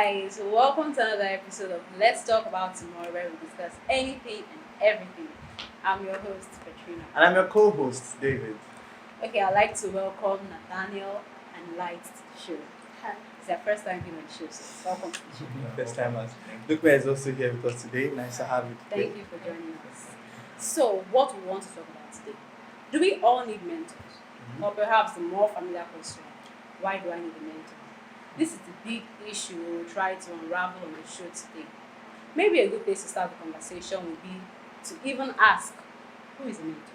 guys, welcome to another episode of Let's Talk About Tomorrow, where we discuss anything and everything. I'm your host, Katrina. And I'm your co-host, David. Okay, I'd like to welcome Nathaniel and Light to the show. Hi. It's their first time being on the show, so welcome to the show. First timers. Luke is also here with us today. Nice to have you today. Thank you for joining us. So, what we want to talk about today? Do we all need mentors? Or perhaps the more familiar question, why do I need a mentor? This is the big issue we'll try to unravel on the show today. Maybe a good place to start the conversation would be to even ask, who is a mentor?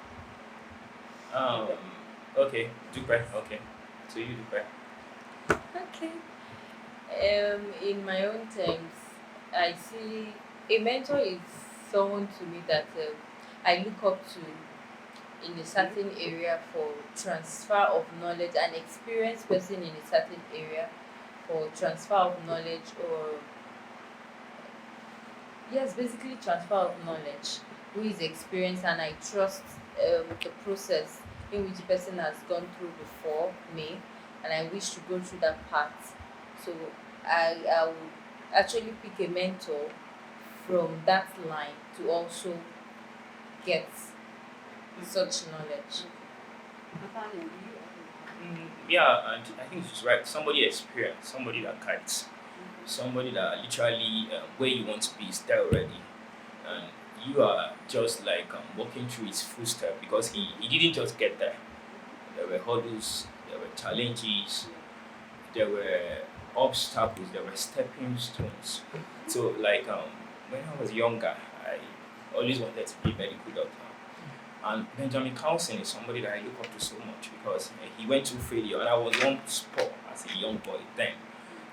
Okay, Dupe. Okay, so you Dupe. Okay. In my own terms, I see a mentor is someone to me that I look up to in a certain area for transfer of knowledge, an experienced person in a certain area for transfer of knowledge, or yes, basically transfer of knowledge, who is experienced and I trust the process in which the person has gone through before me, and I wish to go through that path. So I would actually pick a mentor from that line to also get such knowledge. Nathaniel, do you agree? Yeah, and I think she's right. Somebody experienced, somebody that guides, somebody that literally where you want to be is there already, and you are just like walking through his footsteps because he didn't just get there. There were hurdles, there were challenges, there were obstacles, there were stepping stones. So like when I was younger, I always wanted to be a medical doctor. And Benjamin Carlson is somebody that I look up to so much because he went through failure and I was young sport as a young boy then.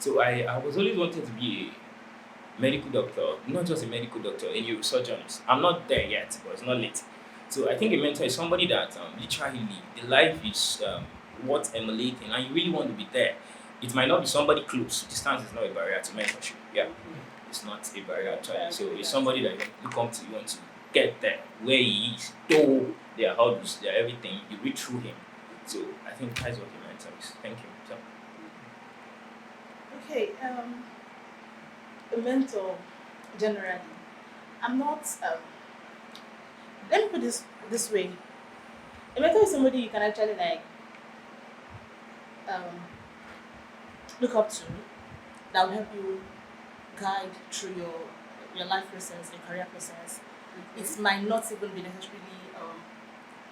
So I was always wanted to be a medical doctor, not just a medical doctor, a neurosurgeon. I'm not there yet, but it's not late. So I think a mentor is somebody that literally the life is what's emulating and you really want to be there. It might not be somebody close. Distance is not a barrier to mentorship. Yeah, it's not a barrier actually. So it's somebody that you look up to, you want to get there where he is, though there are hurdles, there are everything, you read through him. So I think that's what the mentor is. Thank you. So, Okay, a mentor generally. I'm not. Let me put this way. A mentor is somebody you can actually like um, look up to that will help you guide through your life process, your career process. It might not even be necessarily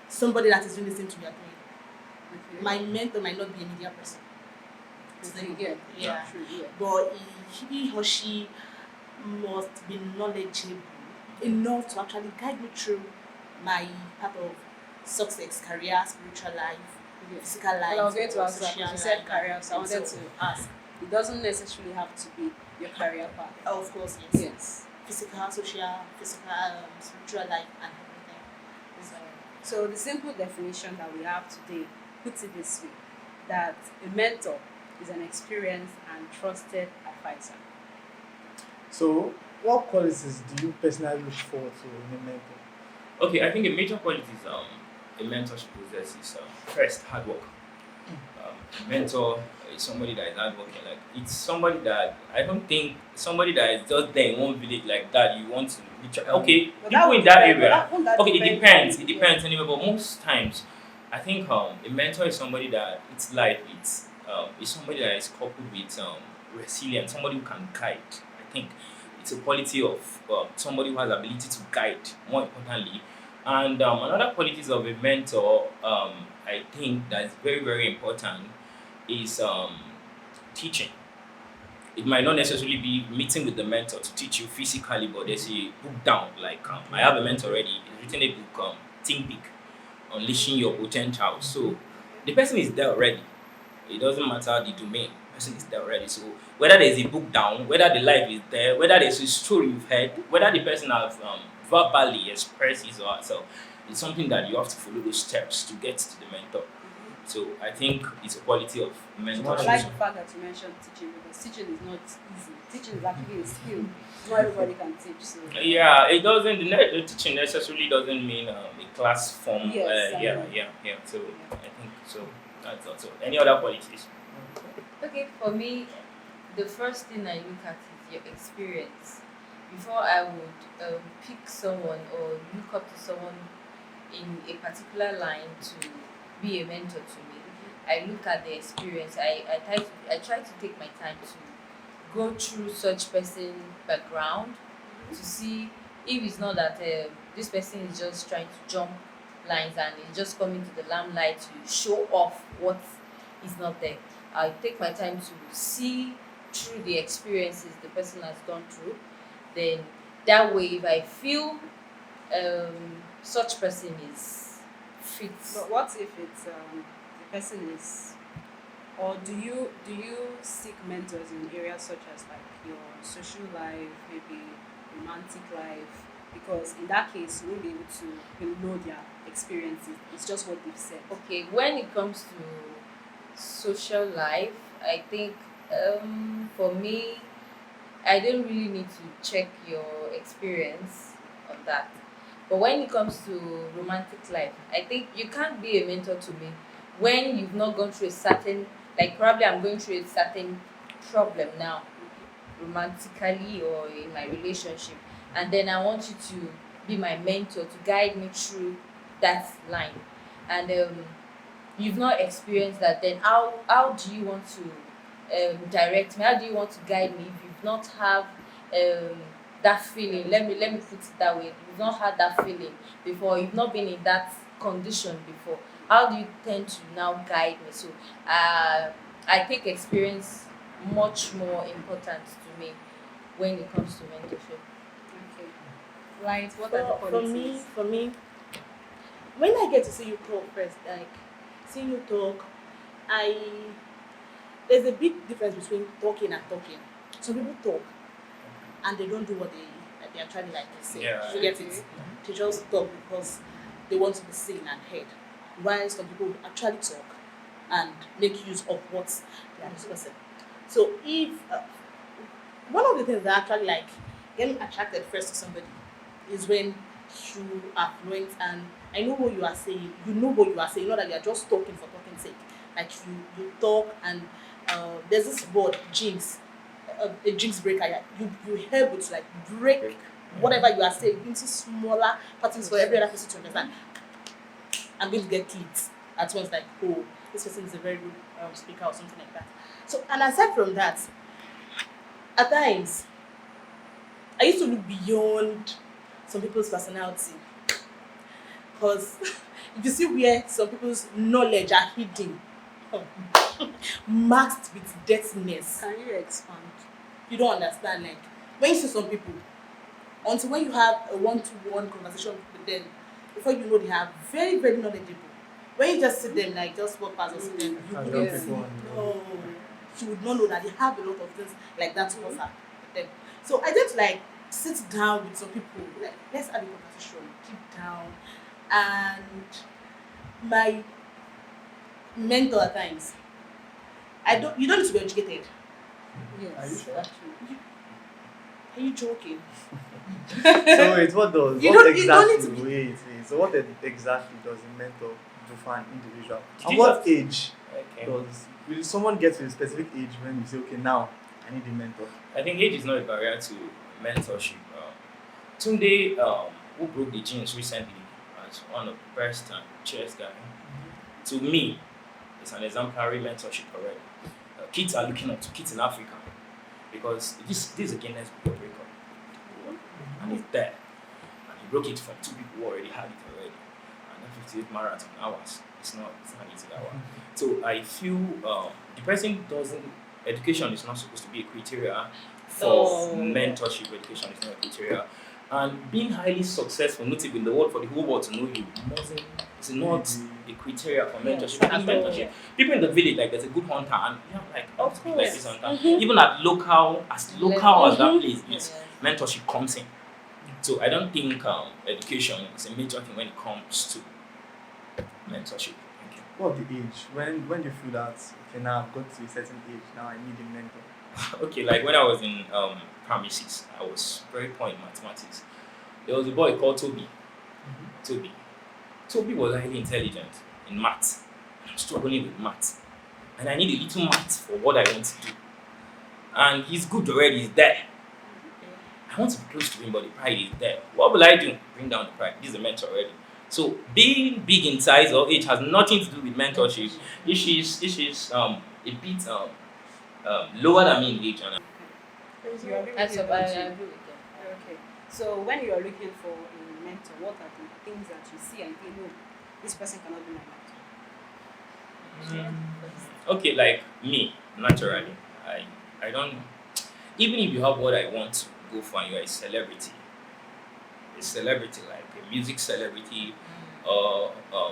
somebody that is doing the same thing you are doing. Okay. My mentor might not be a media person. Yeah. Yeah. True, yeah. But he or she must be knowledgeable enough to actually guide me through my path of success, career, spiritual life, Yes. physical life. Well, I was going to or ask that social because you said life. career, so I wanted So, to ask. It doesn't necessarily have to be your career path. of course, yes. Yes. Physical, social, spiritual life, and everything. So the simple definition that we have today puts it this way, that a mentor is an experienced and trusted advisor. So, what qualities do you personally look forward to in a mentor? okay, I think a major quality is a mentor should possess is first hard work. Mentor is somebody that is hardworking. Like it's somebody that I don't think somebody that is just there in one village like that. You want to okay But people would in that depend- area. won't that Okay, it depend depends. on- It depends anyway. But most times, I think a mentor is somebody that it's like it's somebody that is coupled with resilience. Somebody who can guide. I think it's a quality of somebody who has ability to guide. More importantly, and another qualities of a mentor, I think that is very very important is teaching. It might not necessarily be meeting with the mentor to teach you physically, but there's a book down. Like I have a mentor already. He's written a book, Think Big, Unleashing Your Potential. So the person is there already. It doesn't matter the domain. The person is there already. So whether there's a book down, whether the life is there, whether there's a story you've heard, whether the person has verbally expressed his or herself, it's something that you have to follow those steps to get to the mentor. So I think it's a quality of I mentorship. like the fact that you mentioned teaching because teaching is not easy. Teaching is actually a skill. Not everybody can teach. So Yeah, it doesn't. The teaching necessarily doesn't mean a class form. Yes, I know. Yeah. So I think so. That's also any other qualities. Okay, for me, the first thing I look at is your experience. Before I would pick someone or look up to someone in a particular line to be a mentor to me, I look at the experience. I try to take my time to go through such person background to see if it's not that this person is just trying to jump lines and is just coming to the limelight to show off what is not there. I take my time to see through the experiences the person has gone through. Then that way, if I feel such person is fit, But what if it's the person is, or do you seek mentors in areas such as like your social life, maybe romantic life? Because in that case, you won't be able to know their experiences. It's just what they've said. okay, when it comes to social life, I think for me, I don't really need to check your experience on that. But when it comes to romantic life, I think you can't be a mentor to me when you've not gone through a certain, like probably I'm going through a certain problem now, romantically or in my relationship, and then I want you to be my mentor to guide me through that line. And you've not experienced that, then how do you want to direct me? How do you want to guide me if you've not have that feeling? Let me put it that way. You've not had that feeling before. You've not been in that condition before. How do you tend to now guide me? So I take experience much more important to me when it comes to mentorship. Okay. Right. What are the qualities? For me, when I get to see you talk first, like seeing you talk, I there's a big difference between talking and talking. Some people talk and they don't do what they actually like to say. Yeah. You get it? They just talk because they want to be seen and heard. While some people actually talk and make use of what they are discussing. So if one of the things that actually like get me attracted first to somebody is when you are fluent and I know what you are saying. You know what you are saying. Not that you are just talking for talking sake. Like you talk and there's this word jinx, a jinx breaker. Yeah. You help it to like break whatever you are saying into smaller parts for every other person to understand. I'm going to get kids at once. Like, oh, this person is a very good speaker or something like that. So, and aside from that, at times, I used to look beyond some people's personality. Because if you see where some people's knowledge are hidden, masked with dirtiness, Can you expand? you don't understand. Like, when you see some people, until when you have a one-to-one conversation with them, before you know they are very, very knowledgeable. When you just see them, like just walk past or see them, you I would don't not Yes. people know. You would not know that they have a lot of things like that to offer them. So I just like sit down with some people, like let's have a conversation, deep down, and my mentor at times. You don't need to be educated. Yes. Are you sure? Actually. Are you joking? So wait, what does You what don't- you don't need to exactly wait? So what exactly does a mentor do for an individual? Did And you what just- age Okay. does will someone get to a specific age when you say, okay, now I need a mentor? I think age is not a barrier to mentorship. Tunde, who broke the jeans recently, as one of the best chess guy, to me, it's an exemplary mentorship already. Kids are looking up to kids in Africa because this is a Guinness Book of Record, and it's there. And he broke it from two people who already had it already, and that 58 marathon hours. It's not an easy hour. So I feel the person doesn't. Education is not supposed to be a criteria for mentorship. Education is not a criteria, and being highly successful, notable in the world for the whole world to know you, is not a criteria for mentorship. Yes, And mentorship, people in the village, like there's a good hunter, and you know, like Of like course. this hunter. Even at local, as that place is, Yes. mentorship comes in. So I don't think education is a major thing when it comes to mentorship. Thank you. What of the age? When do you feel that okay, now I've got to a certain age, now I need a mentor? Okay, like when I was in primary 6, I was very poor in mathematics. There was a boy called Toby. Toby was highly intelligent in maths. I'm struggling with maths. And I need a little maths for what I want to do. and he's good already, he's there. I want to be close to him, but the pride is there. What will I do? Bring down the pride. This is a mentor already. So being big in size or age has nothing to do with mentorship. If she's a bit lower than me in age, and You agree with I it, agree don't you? with them. Okay. So when you are looking for a mentor, what are the things that you see and think, no, this person cannot be my mentor? okay, like me, naturally, I don't. Even if you have what I want to go for, and you're a celebrity, like a music celebrity, or a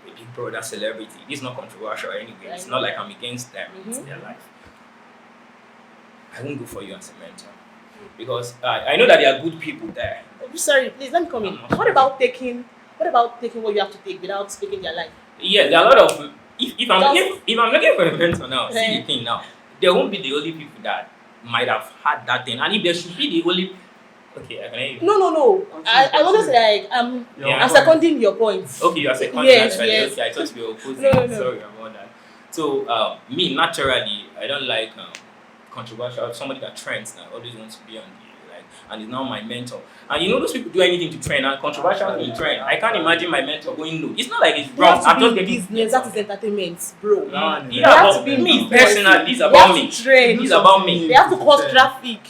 big brother celebrity. This is not controversial anyway. It's not like I'm against them. It's their life. I won't go for you as a mentor because I know that there are good people there. Sorry, please let me come in. What about taking what you have to take without taking their life? Yeah, there are a lot of. If I'm looking for a mentor now, see the thing now, there won't be the only people that might have had that thing, and if there should be the only. Okay, I can hear you. No. I want to say like Yeah. I'm seconding your points. Okay, you are second Yes, naturally. yes. Okay, I thought you were opposing. No. Sorry about that. So, me naturally, I don't like controversial. Somebody that trends that always wants to be on the like, and is now my mentor. And you know those people do anything to trend, and controversial in trend. I can't imagine my mentor going no. It's not like it's wrong. I'm just getting business. That is entertainment, bro. Yeah, They have to but be me business. personally, this is They about have me. to trend. This is about me. They have to cause traffic.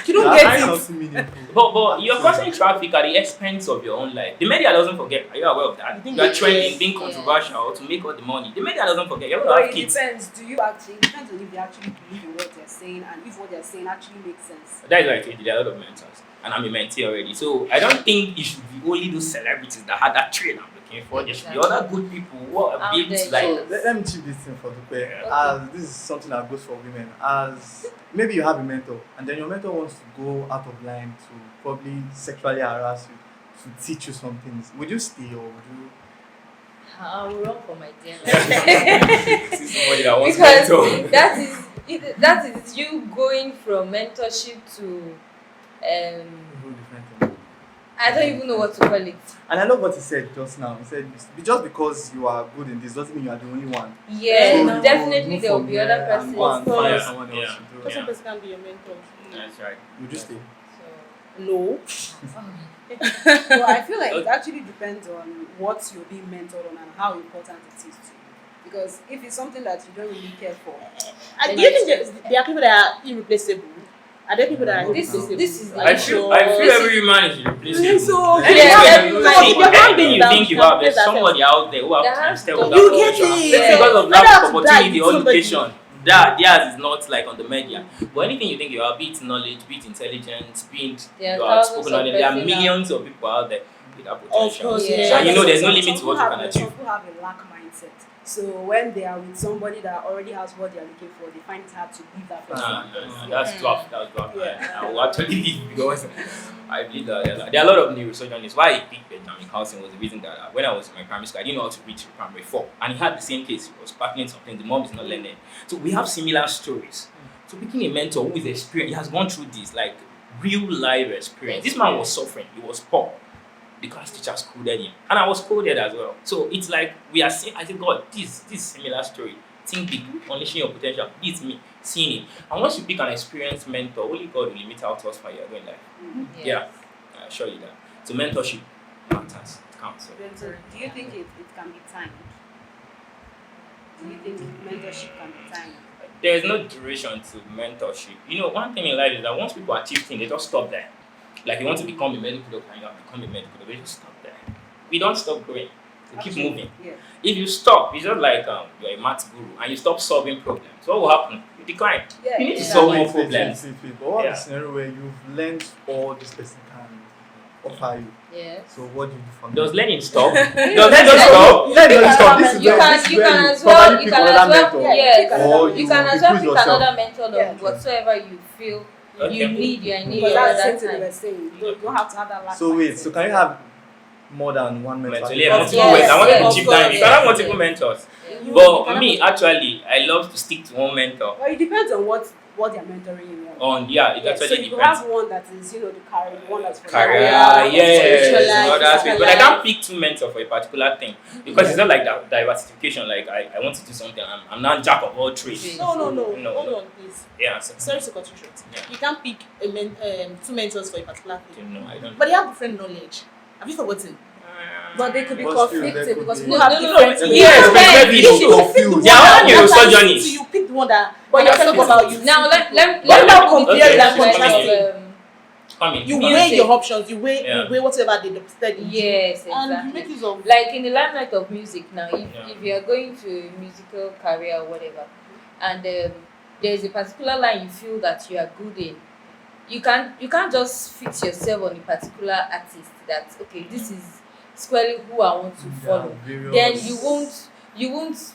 You don't get it. But you're causing traffic at the expense of your own life. The media doesn't forget. Are you aware of that? You think You are they trending, care? being controversial to make all the money. The media doesn't forget. You're going But to have it kids. depends. It depends on if they actually believe in what they're saying and if what they're saying actually makes sense. That is why I told you there are a lot of mentors, and I'm a mentee already. So I don't think it should be only those celebrities that had that trade I'm looking for. There should be other good people who are Out able there, to like. So let me chip this thing for the pair. Yeah. As this is something that goes for women. As maybe you have a mentor, and then your mentor wants to go out of line to probably sexually harass you, to teach you some things. Would you stay or would you? I will run for my dear life. See somebody that wants Because mentor. that is you going from mentorship to Whole different thing. I don't even know what to call it. And I love what he said just now. He said, just because you are good in this doesn't mean you are the only one. Yeah, So you definitely move there will from be there other and persons. go and find course. someone else Yeah. to do it. Person person can be your mentor. That's right. Would you stay? So, No. Well, I feel like it actually depends on what you're being mentored on and how important it is to you. Because if it's something that you don't really care for, Do you think there are people that are irreplaceable? Are there people that are This irreplaceable? is the I issue. feel every man is irreplaceable. So, Anything yeah, you everyone- see, if you're anything not being you down, think you down, have, there's down, somebody out there who That have has instead to of go. that You get potential. it. Maybe because of Whether lack to of die opportunity with or somebody. location. That theirs is not like on the media. But anything you think you have, be it knowledge, be it intelligence, be it There are you are thousands spoken of on it, there are persons out. millions of people out there with that potential. course, Yeah. yeah. And you know there's no Some- limit to some what you people can have- achieve. Some people have a lack mindset. So when they are with somebody that already has what they are looking for, they find it hard to leave that person. No, that's tough. That's tough. Yeah. I will actually leave because I believe that there are a lot of neurosurgeons. Why I picked Benjamin Carlson was the reason that when I was in my primary school, I didn't know how to reach primary 4. And he had the same case. He was battling something. The mom is not learning. So we have similar stories. So picking a mentor who is experienced, he has gone through this, like real life experience. This man was suffering. He was poor. The class teacher scolded him. And I was scolded as well. So it's like we are saying, I said, God, this similar story. Think big, unleashing your potential. This is me, seeing it. And once you pick an experienced mentor, only God will limit out to us while you're going life. Yes. Yeah, I assure you that. So mentorship matters. It counts. So do you think it can be timed? Do you think mentorship can be timed? There is no duration to mentorship. You know, one thing in life is that once people achieve things, they just stop there. Like you want to become a medical doctor and you have to become a medical doctor, they just stop there. We don't stop growing. We keep Absolutely. moving. Yeah. If you stop, it's just like you're a math guru and you stop solving problems. What will happen? You decline. Yeah. You need to yeah. solve Wait, more wait, wait, problems. wait. But what Yeah. the scenario where you've learned all this person can offer you? Yes. So what do you do from Does there? learning stop? Does Let that just stop? Let me just stop. This is You where- can this is you where can you as well probably you pick can another as well mentor. yes Or you can as well increase pick yourself. another mentor Yeah. of whatsoever you feel Okay. you need you are in need Because of that's the at same that thing we time. were saying. You don't have to have that lack So wait, mindset. so can you have more than one mentor? Mentally, multiple Yes, ways. I wanted yes, to chip of down. course, You can have yes, multiple yes. mentors. Yeah. You But can me, have- actually, I love to stick to one mentor. Well, it depends on what what they're mentoring you on. On yeah, it Yeah, so actually you depends. have one that is, the career, one that's for Career, life, yes, social life, other aspects. physical But I life. can't pick two mentors for a particular thing because it's not like that diversification. Like I want to do something, I'm not jack of all trades. No. No. Hold on, please. Yeah, so, Sorry to cut you short. Yeah. You can't pick two mentors for a particular thing. no, I don't. But they have different knowledge. Have you forgotten? But they could be But still, conflicted there could because be- people No, have no, different no, needs. yes, but Yeah, maybe You you should go. pick the one They are that all neurosurgeons. matters to you. Pick the one that But that you're talk talking about you. Now let What about me comparing Okay, that she's coming contrasting? Come in. You come in. weigh your options. You weigh Yeah. whatever they deposited in you, Yes, and you exactly. make use of. Like in the limelight of music now, Yeah. if you are going to a musical career or whatever, and there is a particular line you feel that you are good in, you can't just fix yourself on a particular artist that okay, this is squarely who I want to There are follow. various- Then you won't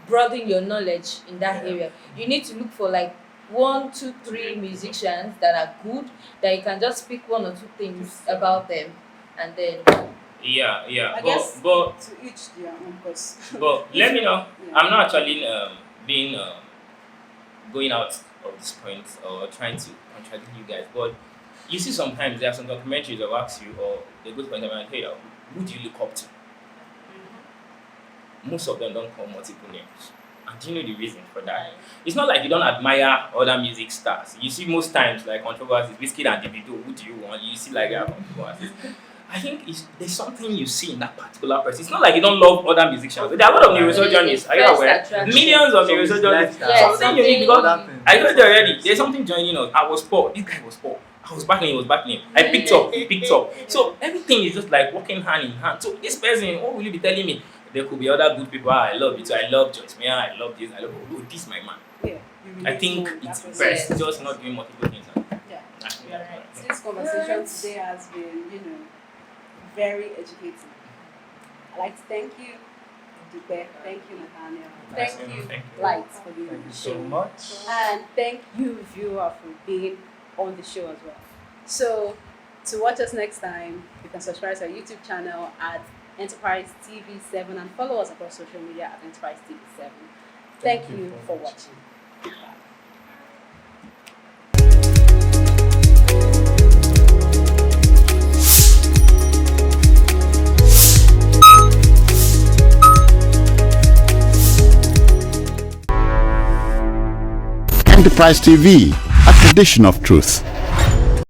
broaden your knowledge in that Yeah. area. You need to look for like 1, 2, 3 musicians that are good, that you can just pick 1 or 2 things about them, and then Yeah. I guess But to each their own, because let me know. Yeah. I'm not actually being going out of this point or trying to contradict you guys, but you see sometimes there are some documentaries that ask you or they go to point and hey, who do you look up to? Most of them don't call multiple names. And do you know the reason for that? It's not like you don't admire other music stars. You see most times like controversies, Wizkid and Davido, who do you want? You see like controversies. I think there's something you see in that particular person. It's not like you don't love other musicians. There are a lot of neurosurgeons. Are you First aware? attraction. Millions of So it's neurosurgeons. lifestyle. Yeah, Something you need because That thing. I told you already. There's something joining us. I was poor. This guy was poor. I was battling. He was battling. I picked up. He picked up. So everything is just like working hand in hand. So this person, what will you be telling me? There could be other good people. I love it. So I love Joyce Meyer. I love this. I love this. My man. yeah, you I relate think to that it's person. best Yes. just not doing multiple things. Yeah. You're right. This conversation today has been, very educating. I'd like to thank you, Dupe. Thank you, Nathaniel. Thank you, Thank you. Lights, for being Thank on you the so show. much. And thank you, viewer, for being on the show as well. So, to watch us next time, you can subscribe to our YouTube channel at Enterprise TV 7 and follow us across social media at Enterprise TV 7. Thank you for watching. Goodbye. Enterprise TV, a tradition of truth.